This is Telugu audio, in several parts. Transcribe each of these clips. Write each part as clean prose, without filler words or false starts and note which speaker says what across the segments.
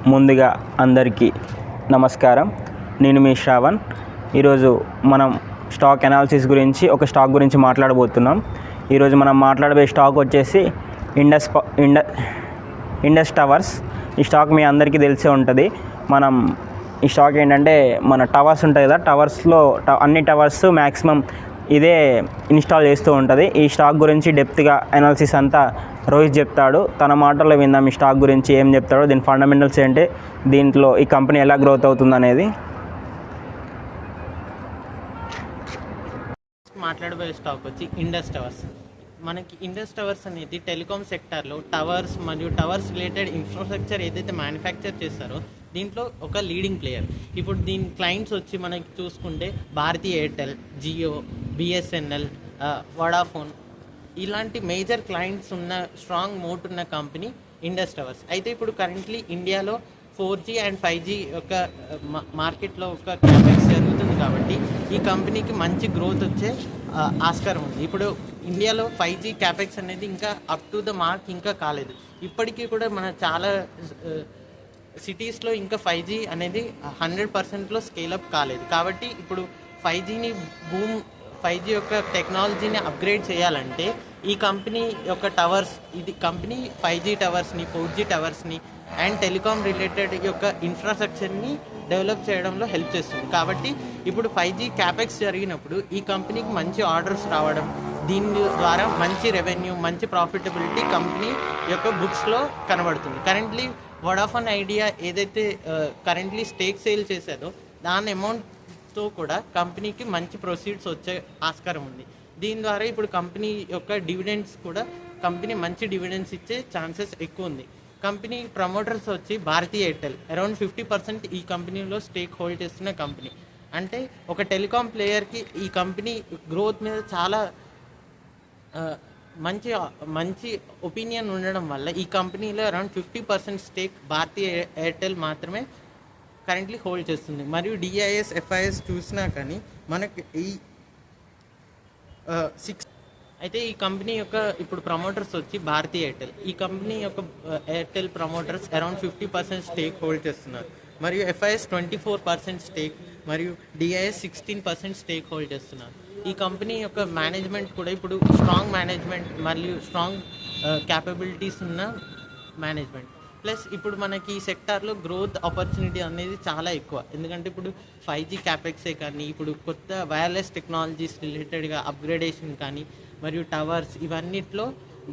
Speaker 1: ముందుగా అందరికీ నమస్కారం. నేను మీ శ్రావణ్. ఈరోజు మనం స్టాక్ అనాలిసిస్ గురించి ఒక స్టాక్ గురించి మాట్లాడబోతున్నాం. ఈరోజు మనం మాట్లాడబోయే స్టాక్ వచ్చేసి ఇండస్ టవర్స్. ఈ స్టాక్ మీ అందరికీ తెలిసే ఉంటుంది. మనం ఈ స్టాక్ ఏంటంటే మన టవర్స్ ఉంటాయి కదా, టవర్స్లో అన్ని టవర్స్ మ్యాక్సిమం ఇదే ఇన్స్టాల్ చేస్తూ ఉంటుంది. ఈ స్టాక్ గురించి డెప్త్గా అనాలిసిస్ అంతా రోహిత్ చెప్తాడు. తన మాటల్లో విందాం ఈ స్టాక్ గురించి ఏం చెప్తాడో, దీని ఫండమెంటల్స్ ఏంటి, దీంట్లో ఈ కంపెనీ ఎలా గ్రోత్ అవుతుంది అనేది.
Speaker 2: మాట్లాడబోయే స్టాక్ వచ్చి ఇండస్ టవర్స్. మనకి ఇండస్ టవర్స్ అనేది టెలికాం సెక్టార్లో టవర్స్ మరియు టవర్స్ రిలేటెడ్ ఇన్ఫ్రాస్ట్రక్చర్ ఏదైతే మ్యానుఫ్యాక్చర్ చేస్తారో దీంట్లో ఒక లీడింగ్ ప్లేయర్. ఇప్పుడు దీని క్లయింట్స్ వచ్చి మనకి చూసుకుంటే Bharti Airtel, Jio, BSNL, Vodafone ఇలాంటి మేజర్ క్లయింట్స్ ఉన్న స్ట్రాంగ్ మోట్ ఉన్న కంపెనీ ఇండస్ టవర్స్. అయితే ఇప్పుడు కరెంట్లీ ఇండియాలో 4G అండ్ 5G యొక్క మార్కెట్లో ఒక క్యాపెక్స్ జరుగుతుంది కాబట్టి ఈ కంపెనీకి మంచి గ్రోత్ వచ్చే ఆస్కారం ఉంది. ఇప్పుడు ఇండియాలో 5G క్యాపెక్స్ అనేది ఇంకా అప్ టు ద మార్క్ ఇంకా కాలేదు. ఇప్పటికీ కూడా మన చాలా సిటీస్లో ఇంకా 5G అనేది 100%లో స్కేలప్ కాలేదు. కాబట్టి ఇప్పుడు 5G యొక్క టెక్నాలజీని అప్గ్రేడ్ చేయాలంటే ఈ కంపెనీ యొక్క టవర్స్, ఇది కంపెనీ 5G టవర్స్ని, 4G టవర్స్ని అండ్ టెలికాం రిలేటెడ్ యొక్క ఇన్ఫ్రాస్ట్రక్చర్ని డెవలప్ చేయడంలో హెల్ప్ చేస్తుంది. కాబట్టి ఇప్పుడు 5G క్యాపెక్స్ జరిగినప్పుడు ఈ కంపెనీకి మంచి ఆర్డర్స్ రావడం, దీని ద్వారా మంచి రెవెన్యూ, మంచి ప్రాఫిటబిలిటీ కంపెనీ యొక్క బుక్స్లో కనబడుతుంది. కరెంట్లీ వడాఫోన్ ఐడియా ఏదైతే కరెంట్లీ స్టేక్ సేల్ చేసేదో దాని అమౌంట్తో కూడా కంపెనీకి మంచి ప్రొసీడ్స్ వచ్చే ఆస్కారం ఉంది. దీని ద్వారా ఇప్పుడు కంపెనీ యొక్క డివిడెండ్స్ కూడా కంపెనీ మంచి డివిడెండ్స్ ఇచ్చే ఛాన్సెస్ ఎక్కువ ఉంది. కంపెనీ ప్రమోటర్స్ వచ్చి భారతీ ఎయిర్టెల్ అరౌండ్ 50% ఈ కంపెనీలో స్టేక్ హోల్డ్ చేస్తున్న కంపెనీ. అంటే ఒక టెలికాం ప్లేయర్కి ఈ కంపెనీ గ్రోత్ మీద చాలా మంచి ఒపీనియన్ ఉండడం వల్ల ఈ కంపెనీలో అరౌండ్ 50% స్టేక్ భారతీ ఎయిర్టెల్ మాత్రమే కరెంట్లీ హోల్డ్ చేస్తుంది. మరియు డిఐఎస్, ఎఫ్ఐఎస్ చూసినా కానీ మనకి ఈ 6 అయితే ఈ కంపెనీ యొక్క ఇప్పుడు ప్రమోటర్స్ వచ్చి భారతీ ఎయిర్టెల్. ఈ కంపెనీ యొక్క Airtel promoters around 50% stake hold చేస్తున్నారు. మరియు ఎఫ్ఐఎస్ 24% స్టేక్ మరియు డిఐఎస్ 16% స్టేక్ హోల్డ్ చేస్తున్నారు. ఈ కంపెనీ యొక్క మేనేజ్మెంట్ కూడా ఇప్పుడు స్ట్రాంగ్ మేనేజ్మెంట్ మరియు స్ట్రాంగ్ క్యాపబిలిటీస్ ఉన్న మేనేజ్మెంట్. ప్లస్ ఇప్పుడు మనకి ఈ సెక్టార్లో గ్రోత్ ఆపర్చునిటీ అనేది చాలా ఎక్కువ. ఎందుకంటే ఇప్పుడు 5G క్యాపెక్సే కానీ, ఇప్పుడు కొత్త వైర్లెస్ టెక్నాలజీస్ రిలేటెడ్గా అప్గ్రేడేషన్ కానీ, మరియు టవర్స్, ఇవన్నిట్లో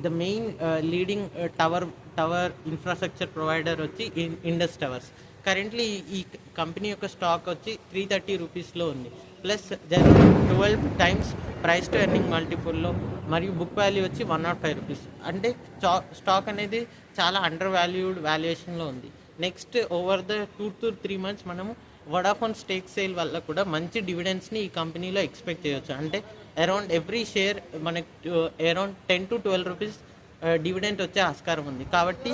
Speaker 2: the main leading tower infrastructure provider వచ్చి ఇండస్ టవర్స్. కరెంట్లీ ఈ కంపెనీ యొక్క స్టాక్ వచ్చి 330 రూపీస్లో ఉంది. Plus 12 times price to earning మల్టిపుల్లో, మరియు బుక్ వాల్యూ వచ్చి 105 రూపీస్. అంటే స్టాక్ అనేది చాలా అండర్ వాల్యుయేషన్లో ఉంది. Next over the 2 to 3 months మనము వడాఫోన్ స్టేక్ సేల్ వల్ల కూడా మంచి డివిడెండ్స్ని ఈ కంపెనీలో ఎక్స్పెక్ట్ చేయవచ్చు. అంటే అరౌండ్ ఎవ్రీ షేర్ మనకి అరౌండ్ 10 to 12 రూపీస్ డివిడెంట్ వచ్చే ఆస్కారం ఉంది. కాబట్టి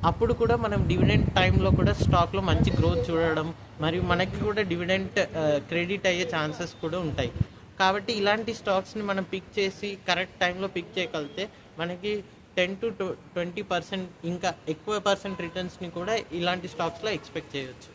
Speaker 2: అప్పుడు కూడా మనం డివిడెంట్ టైంలో కూడా స్టాక్లో మంచి గ్రోత్ చూడడం, మరియు మనకి కూడా డివిడెంట్ క్రెడిట్ అయ్యే ఛాన్సెస్ కూడా ఉంటాయి. కాబట్టి ఇలాంటి స్టాక్స్ని మనం పిక్ చేసి కరెక్ట్ టైంలో పిక్ చేయగలిగితే మనకి 10 to 20% ఇంకా ఎక్కువ పర్సెంట్ రిటర్న్స్ని కూడా ఇలాంటి స్టాక్స్లో ఎక్స్పెక్ట్ చేయవచ్చు.